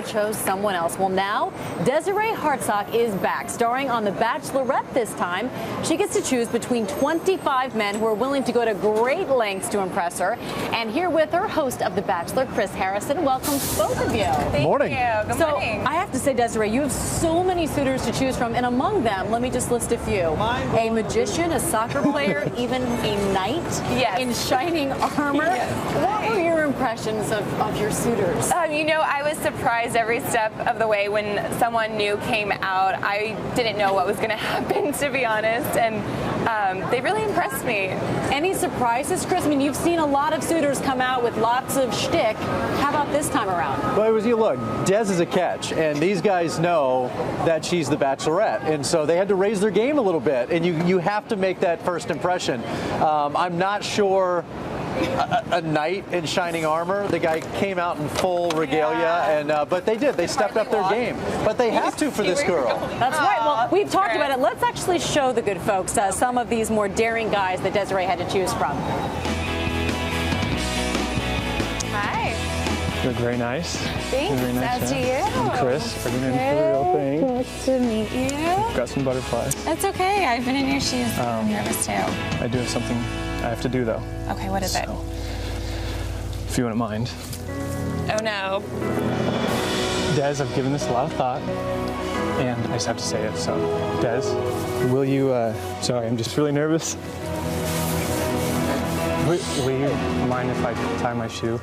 chose someone else. Well, now Desiree Hartsock is back, starring on The Bachelorette this time. She gets to choose between 25 men who are willing to go to great lengths to impress her. And here with her, host of The Bachelor, Chris Harrison. Welcome, both of you. Thank morning. you. Good morning. I have to say, Desiree, you have so many suitors to choose from, and among them, let me just list a few. A magician, a soccer player, even a knight in shining armor. What were your impressions of your suitors? You know, I was surprised every step of the way when someone new came out. I didn't know what was going to happen, to be honest, and they really impressed me. Any surprises, Chris? I mean, you've seen a lot of suitors come out with lots of shtick. How about this time around? Well, it was, you look, Des is a catch, and these guys know that she's the Bachelorette, and so they had to raise their game a little bit, and you have to make that first impression. I'm not sure a knight in shining armor. The guy came out in full regalia, and but they did. They stepped up their game. But they have to for this girl. That's right. Well, we've talked about it. Let's actually show the good folks some of these more daring guys that Desiree had to choose from. Hi. You look very nice. Thanks. Very nice, As to you. I'm Chris. Are you in for the real thing? Nice to meet you. Got some butterflies. That's okay. I've been in your shoes. I'm nervous too. I do have something I have to do though. Okay, what is it? If you wouldn't mind. Oh no. Des, I've given this a lot of thought, and I just have to say it. So, Des, will you? Sorry, I'm just really nervous. Will you mind if I tie my shoe?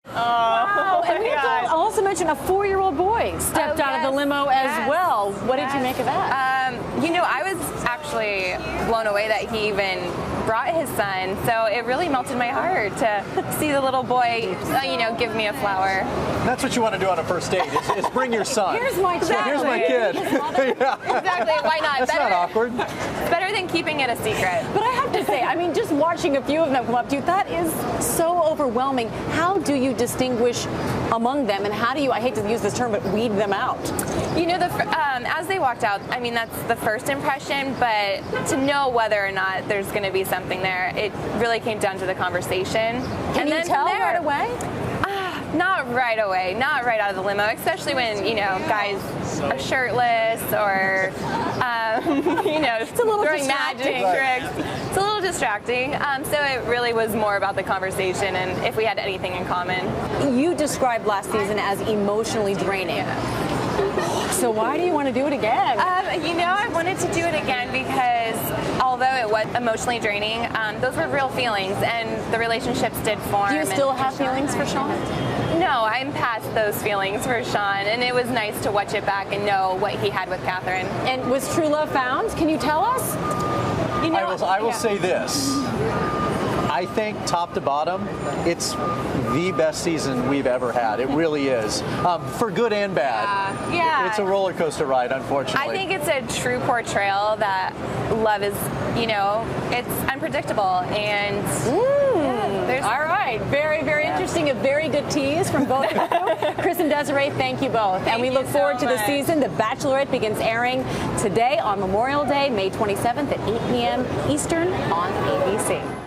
Wow, and we have to also mention a 4-year-old boy stepped out of the limo as well. What did you make of that? You know, I was actually blown away that he even brought his son, so it really melted my heart to see the little boy, you know, give me a flower. That's what you want to do on a first date, is bring your son. Here's my child. Here's my kid. Exactly, why not? That's not awkward. Better than keeping it a secret. But I have to say, I mean, just watching a few of them come up to you, that is so overwhelming. How do you distinguish among them, and how do you, I hate to use this term, but weed them out? You know, as they walked out, I mean, that's the first impression, but to know whether or not there's going to be something there, it really came down to the conversation. Can you tell right away? Not right away, not right out of the limo, especially when, you know, guys are shirtless or, you know, it's a little throwing magic tricks. It's a little distracting. So it really was more about the conversation and if we had anything in common. You described last season as emotionally draining. So why do you want to do it again? You know, I wanted to do it again because although it was emotionally draining, those were real feelings and the relationships did form. Do you still have feelings for Sean? No, I'm past those feelings for Sean, and it was nice to watch it back and know what he had with Catherine. And was true love found? Can you tell us? You know, I will say this. I think top to bottom, it's the best season we've ever had. It really is. For good and bad. Yeah. It's a roller coaster ride, unfortunately. I think it's a true portrayal that love is, you know, it's unpredictable and all right. Very, very interesting. A very good tease from both of you. Chris and Desiree, thank you both. And we look forward to the season. The Bachelorette begins airing today on Memorial Day, May 27th at 8 p.m. Eastern on ABC.